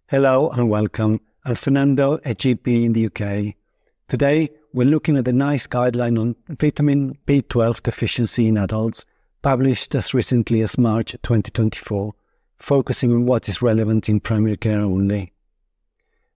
Hello and welcome. I'm Fernando, a GP in the UK. Today, we're looking at the NICE guideline on vitamin B12 deficiency in adults, published as recently as March 2024, focusing on what is relevant in primary care only.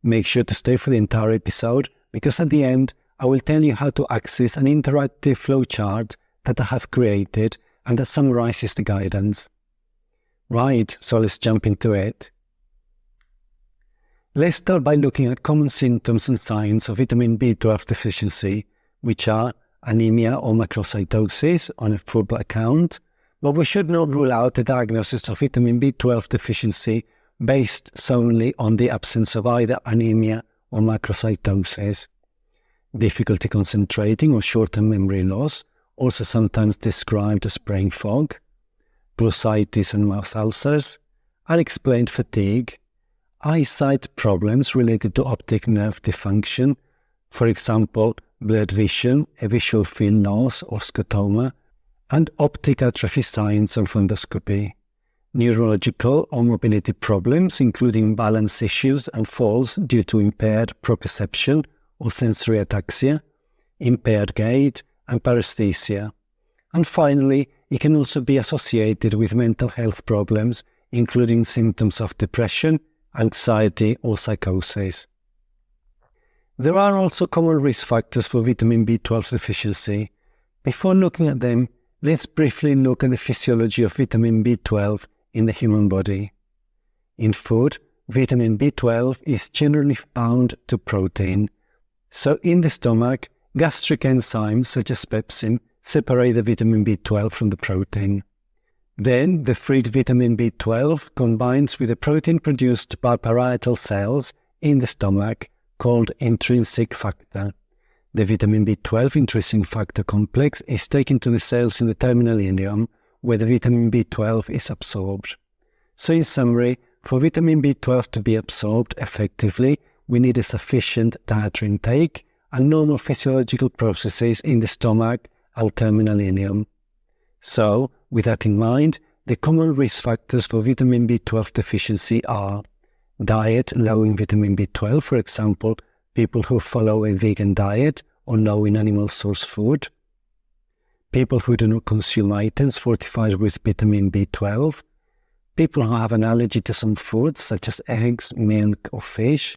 Make sure to stay for the entire episode, because at the end, I will tell you how to access an interactive flowchart that I have created and that summarizes the guidance. Right, so let's jump into it. Let's start by looking at common symptoms and signs of vitamin B12 deficiency, which are anemia or macrocytosis on a full blood count, but we should not rule out the diagnosis of vitamin B12 deficiency based solely on the absence of either anemia or macrocytosis. Difficulty concentrating or short-term memory loss, also sometimes described as brain fog, glossitis and mouth ulcers, unexplained fatigue, eyesight problems related to optic nerve dysfunction, for example, blurred vision, a visual field loss or scotoma, and optic atrophy signs on fundoscopy. Neurological or mobility problems, including balance issues and falls due to impaired proprioception or sensory ataxia, impaired gait, and paresthesia. And finally, it can also be associated with mental health problems, including symptoms of depression, anxiety or psychosis. There are also common risk factors for vitamin B12 deficiency. Before looking at them, let's briefly look at the physiology of vitamin B12 in the human body. In food, vitamin B12 is generally bound to protein. So in the stomach, gastric enzymes such as pepsin separate the vitamin B12 from the protein. Then, the freed vitamin B12 combines with a protein produced by parietal cells in the stomach called intrinsic factor. The vitamin B12 intrinsic factor complex is taken to the cells in the terminal ileum, where the vitamin B12 is absorbed. So in summary, for vitamin B12 to be absorbed effectively, we need a sufficient dietary intake and normal physiological processes in the stomach and terminal ileum. So, with that in mind, the common risk factors for vitamin B12 deficiency are diet low in vitamin B12, for example, people who follow a vegan diet or low in animal source food, people who do not consume items fortified with vitamin B12, people who have an allergy to some foods such as eggs, milk or fish,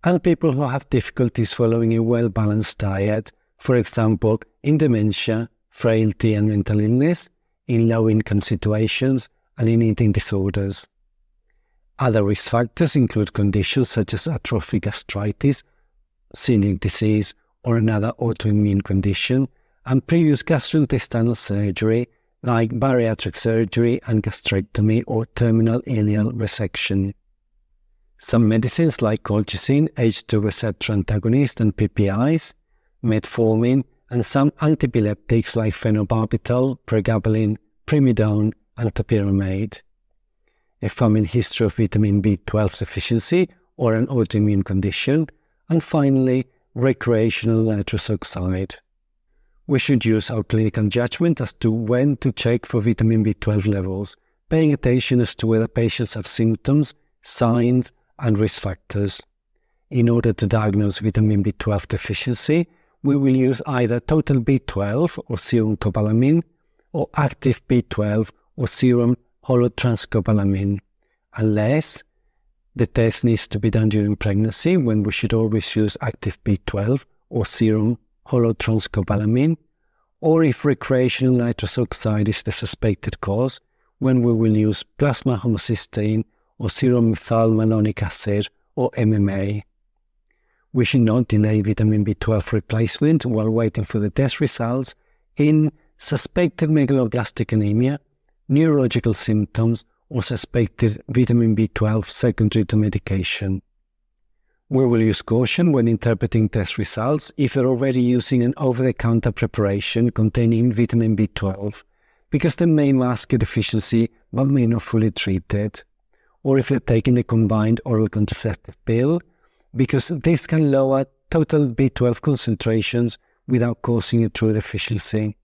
and people who have difficulties following a well-balanced diet, for example, in dementia, frailty and mental illness, in low-income situations, and in eating disorders. Other risk factors include conditions such as atrophic gastritis, celiac disease, or another autoimmune condition, and previous gastrointestinal surgery like bariatric surgery and gastrectomy or terminal ileal resection. Some medicines like colchicine, H2 receptor antagonist and PPIs, metformin, and some antiepileptics like phenobarbital, pregabalin, primidone, and topiramate. A family history of vitamin B12 deficiency or an autoimmune condition, and finally, recreational nitrous oxide. We should use our clinical judgment as to when to check for vitamin B12 levels, paying attention as to whether patients have symptoms, signs, and risk factors. In order to diagnose vitamin B12 deficiency, we will use either total B12 or serum cobalamin or active B12 or serum holotranscobalamin, unless the test needs to be done during pregnancy, when we should always use active B12 or serum holotranscobalamin, or if recreational nitrous oxide is the suspected cause, when we will use plasma homocysteine or serum methylmalonic acid or MMA. We should not delay vitamin B12 replacement while waiting for the test results in suspected megaloblastic anemia, neurological symptoms, or suspected vitamin B12 secondary to medication. We will use caution when interpreting test results if they're already using an over-the-counter preparation containing vitamin B12, because they may mask a deficiency but may not fully treat it, or if they're taking a combined oral contraceptive pill, because this can lower total B12 concentrations without causing a true deficiency.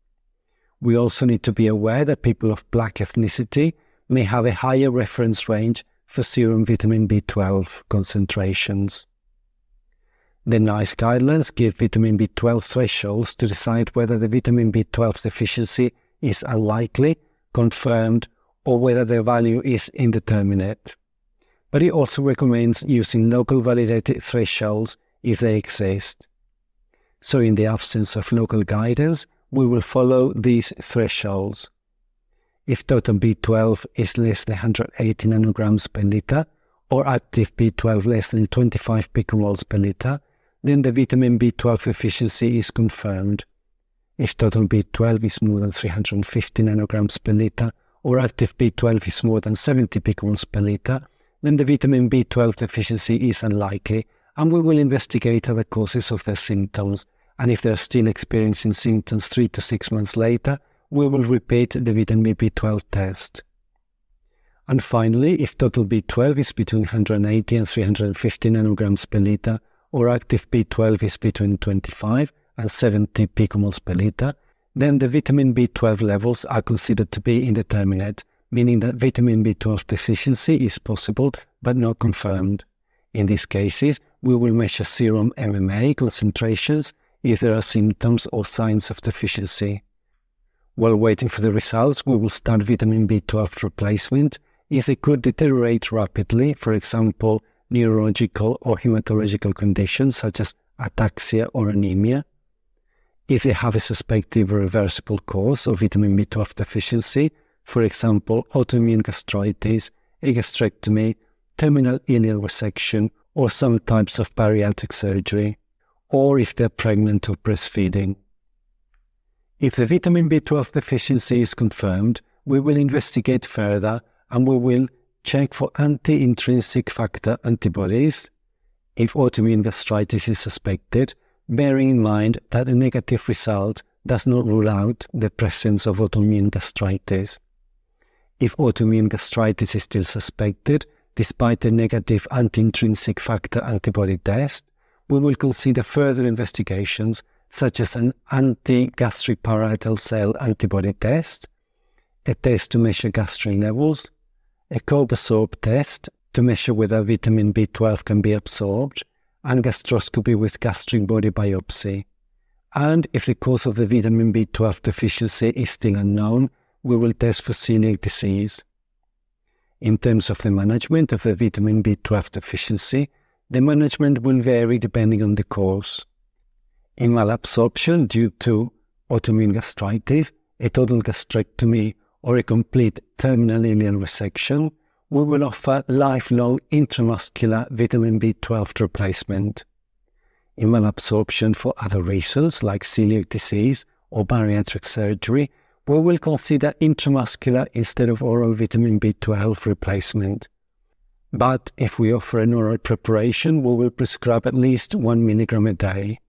We also need to be aware that people of Black ethnicity may have a higher reference range for serum vitamin B12 concentrations. The NICE guidelines give vitamin B12 thresholds to decide whether the vitamin B12 deficiency is unlikely, confirmed, or whether their value is indeterminate. But it also recommends using local validated thresholds if they exist. So in the absence of local guidance, we will follow these thresholds. If total B12 is less than 180 nanograms per liter, or active B12 less than 25 picomoles per liter, then the vitamin B12 deficiency is confirmed. If total B12 is more than 350 nanograms per liter, or active B12 is more than 70 picomoles per liter, then the vitamin B12 deficiency is unlikely, and we will investigate other causes of their symptoms, and if they are still experiencing symptoms 3 to 6 months later, we will repeat the vitamin B12 test. And finally, if total B12 is between 180 and 350 nanograms per liter, or active B12 is between 25 and 70 picomoles per liter, then the vitamin B12 levels are considered to be indeterminate, meaning that vitamin B12 deficiency is possible but not confirmed. In these cases, we will measure serum MMA concentrations if there are symptoms or signs of deficiency. While waiting for the results, we will start vitamin B12 replacement if they could deteriorate rapidly, for example, neurological or hematological conditions such as ataxia or anemia. If they have a suspected irreversible cause of vitamin B12 deficiency, for example, autoimmune gastritis, a gastrectomy, terminal ileal resection, or some types of bariatric surgery, or if they're pregnant or breastfeeding. If the vitamin B12 deficiency is confirmed, we will investigate further and we will check for anti-intrinsic factor antibodies. If autoimmune gastritis is suspected, bearing in mind that a negative result does not rule out the presence of autoimmune gastritis. If autoimmune gastritis is still suspected, despite a negative anti-intrinsic factor antibody test, we will consider further investigations such as an anti-gastric parietal cell antibody test, a test to measure gastrin levels, a co-absorb test to measure whether vitamin B12 can be absorbed, and gastroscopy with gastric body biopsy. And if the cause of the vitamin B12 deficiency is still unknown, we will test for celiac disease. In terms of the management of the vitamin B12 deficiency, the management will vary depending on the cause. In malabsorption due to autoimmune gastritis, a total gastrectomy, or a complete terminal ileal resection, we will offer lifelong intramuscular vitamin B12 replacement. In malabsorption for other reasons like celiac disease or bariatric surgery, we will consider intramuscular instead of oral vitamin B12 replacement. But if we offer an oral preparation, we will prescribe at least 1 milligram a day.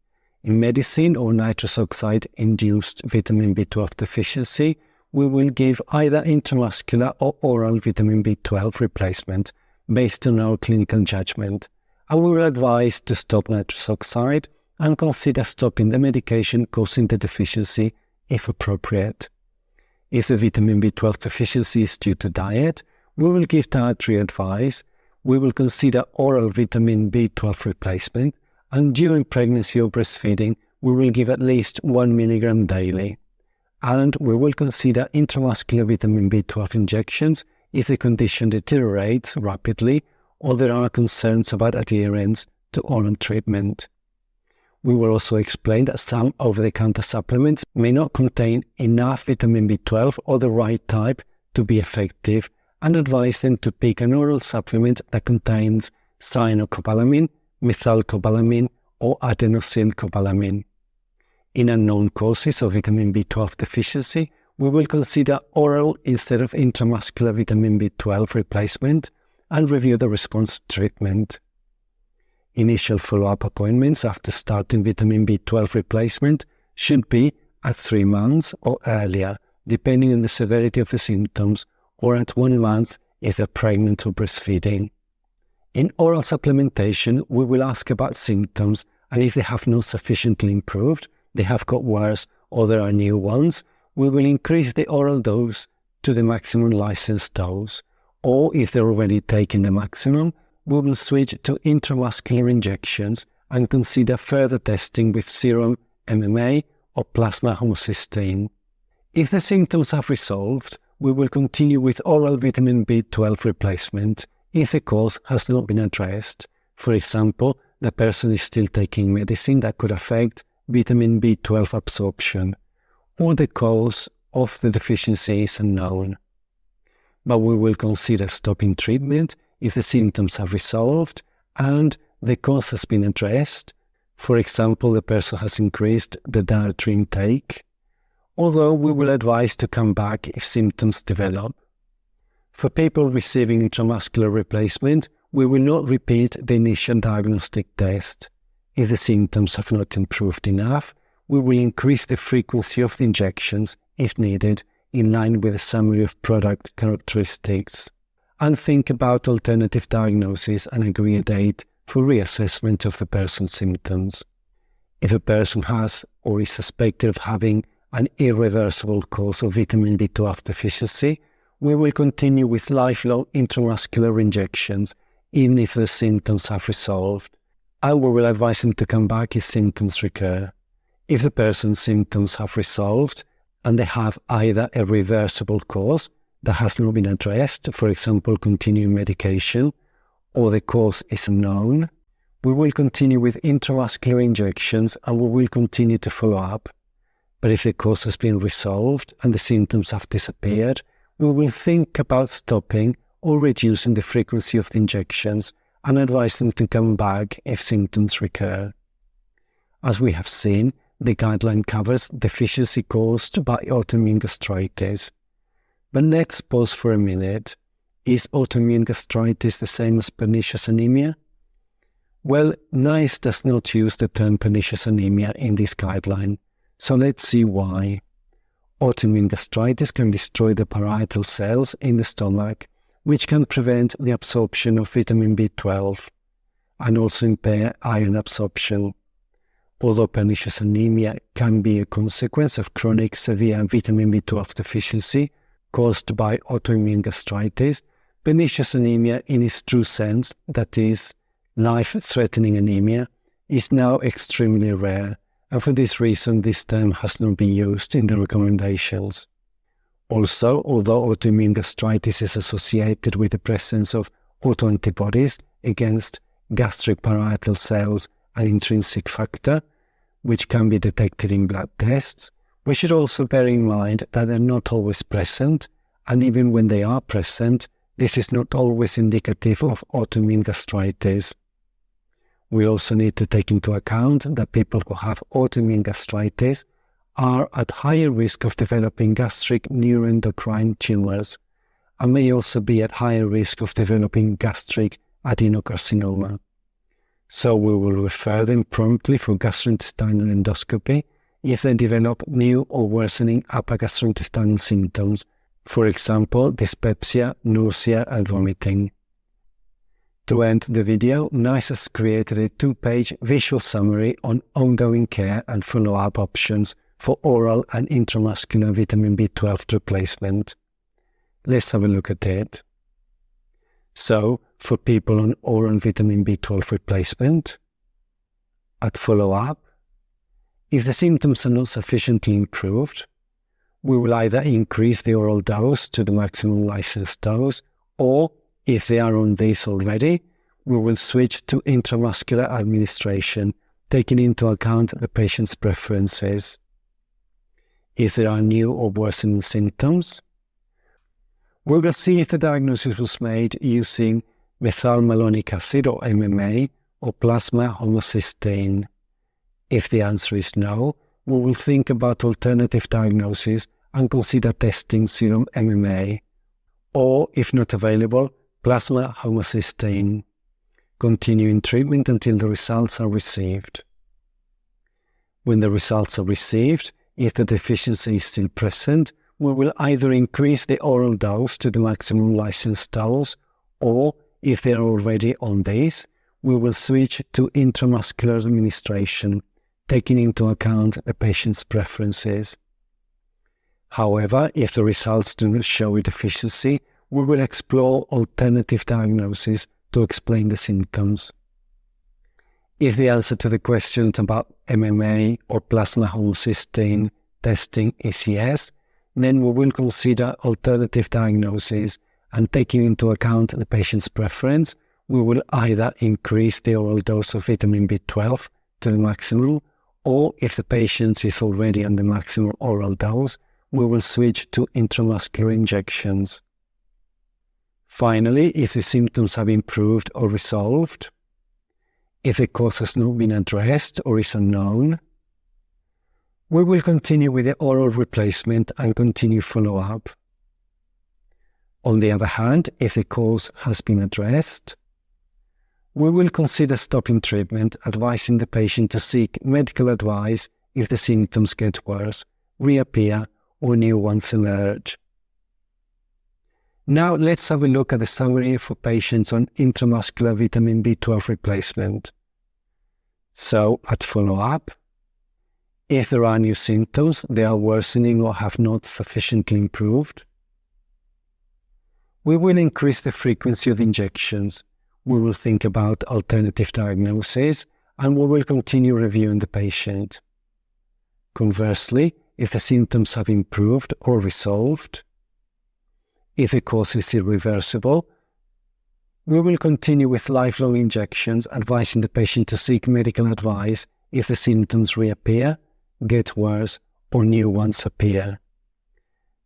In medicine or nitrous oxide-induced vitamin B12 deficiency, we will give either intramuscular or oral vitamin B12 replacement based on our clinical judgment, and we will advise to stop nitrous oxide and consider stopping the medication causing the deficiency if appropriate. If the vitamin B12 deficiency is due to diet, we will give dietary advice, we will consider oral vitamin B12 replacement, and during pregnancy or breastfeeding, we will give at least 1 milligram daily. And we will consider intramuscular vitamin B12 injections if the condition deteriorates rapidly or there are concerns about adherence to oral treatment. We will also explain that some over-the-counter supplements may not contain enough vitamin B12 or the right type to be effective, and advise them to pick an oral supplement that contains cyanocobalamin, methylcobalamin, or adenosylcobalamin. In unknown causes of vitamin B12 deficiency, we will consider oral instead of intramuscular vitamin B12 replacement and review the response to treatment. Initial follow-up appointments after starting vitamin B12 replacement should be at 3 months or earlier, depending on the severity of the symptoms, or at 1 month if they're pregnant or breastfeeding. In oral supplementation, we will ask about symptoms, and if they have not sufficiently improved, they have got worse, or there are new ones, we will increase the oral dose to the maximum licensed dose, or if they're already taking the maximum, we will switch to intramuscular injections and consider further testing with serum MMA or plasma homocysteine. If the symptoms have resolved, we will continue with oral vitamin B12 replacement if the cause has not been addressed. For example, the person is still taking medicine that could affect vitamin B12 absorption, or the cause of the deficiency is unknown. But we will consider stopping treatment if the symptoms have resolved and the cause has been addressed. For example, the person has increased the dietary intake, although we will advise to come back if symptoms develop. For people receiving intramuscular replacement, we will not repeat the initial diagnostic test. If the symptoms have not improved enough, we will increase the frequency of the injections if needed, in line with a summary of product characteristics, and think about alternative diagnosis and agree a date for reassessment of the person's symptoms. If a person has or is suspected of having an irreversible cause of vitamin B12 deficiency, we will continue with lifelong intramuscular injections even if the symptoms have resolved, and we will advise him to come back if symptoms recur. If the person's symptoms have resolved and they have either a reversible cause that has not been addressed, for example continuing medication, or the cause is unknown, we will continue with intramuscular injections and we will continue to follow up. But if the cause has been resolved and the symptoms have disappeared, we will think about stopping or reducing the frequency of the injections and advise them to come back if symptoms recur. As we have seen, the guideline covers deficiency caused by autoimmune gastritis. But let's pause for a minute. Is autoimmune gastritis the same as pernicious anemia? Well, NICE does not use the term pernicious anemia in this guideline, so let's see why. Autoimmune gastritis can destroy the parietal cells in the stomach, which can prevent the absorption of vitamin B12 and also impair iron absorption. Although pernicious anemia can be a consequence of chronic severe vitamin B12 deficiency caused by autoimmune gastritis, pernicious anemia in its true sense, that is, life-threatening anemia, is now extremely rare, and for this reason this term has not been used in the recommendations. Also, although autoimmune gastritis is associated with the presence of autoantibodies against gastric parietal cells and intrinsic factor, which can be detected in blood tests, we should also bear in mind that they're not always present, and even when they are present, this is not always indicative of autoimmune gastritis. We also need to take into account that people who have autoimmune gastritis are at higher risk of developing gastric neuroendocrine tumors and may also be at higher risk of developing gastric adenocarcinoma. So we will refer them promptly for gastrointestinal endoscopy if they develop new or worsening upper gastrointestinal symptoms, for example, dyspepsia, nausea and vomiting. To end the video, NICE has created a 2-page visual summary on ongoing care and follow-up options for oral and intramuscular vitamin B12 replacement. Let's have a look at it. So, for people on oral vitamin B12 replacement, at follow-up, if the symptoms are not sufficiently improved, we will either increase the oral dose to the maximum licensed dose, or if they are on this already, we will switch to intramuscular administration, taking into account the patient's preferences. If there are new or worsening symptoms, we will see if the diagnosis was made using methylmalonic acid or MMA or plasma homocysteine. If the answer is no, we will think about alternative diagnosis and consider testing serum MMA, or if not available, plasma homocysteine. Continuing treatment until the results are received. When the results are received, if the deficiency is still present, we will either increase the oral dose to the maximum licensed dose, or if they are already on this, we will switch to intramuscular administration, taking into account the patient's preferences. However, if the results do not show a deficiency, we will explore alternative diagnoses to explain the symptoms. If the answer to the questions about MMA or plasma homocysteine testing is yes, then we will consider alternative diagnoses, and taking into account the patient's preference, we will either increase the oral dose of vitamin B12 to the maximum, or if the patient is already on the maximum oral dose, we will switch to intramuscular injections. Finally, if the symptoms have improved or resolved, if the cause has not been addressed or is unknown, we will continue with the oral replacement and continue follow-up. On the other hand, if the cause has been addressed, we will consider stopping treatment, advising the patient to seek medical advice if the symptoms get worse, reappear, or new ones emerge. Now let's have a look at the summary for patients on intramuscular vitamin B12 replacement. So, at follow-up, if there are new symptoms, they are worsening or have not sufficiently improved, we will increase the frequency of injections. We will think about alternative diagnoses, and we will continue reviewing the patient. Conversely, if the symptoms have improved or resolved, if the cause is irreversible, we will continue with lifelong injections, advising the patient to seek medical advice if the symptoms reappear, get worse, or new ones appear.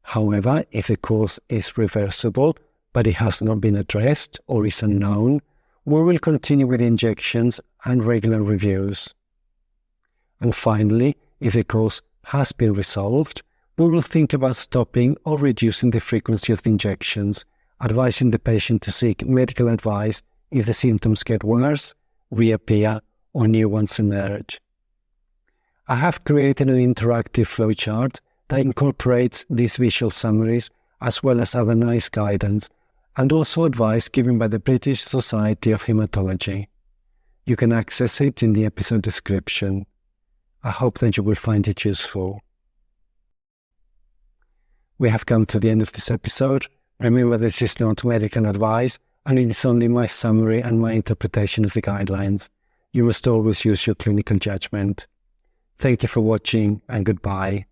However, if the cause is reversible, but it has not been addressed or is unknown, we will continue with injections and regular reviews. And finally, if the cause has been resolved, we will think about stopping or reducing the frequency of the injections, advising the patient to seek medical advice if the symptoms get worse, reappear, or new ones emerge. I have created an interactive flowchart that incorporates these visual summaries as well as other nice guidance, and also advice given by the British Society of Hematology. You can access it in the episode description. I hope that you will find it useful. We have come to the end of this episode. Remember, this is not medical advice, and it is only my summary and my interpretation of the guidelines. You must always use your clinical judgment. Thank you for watching, and goodbye.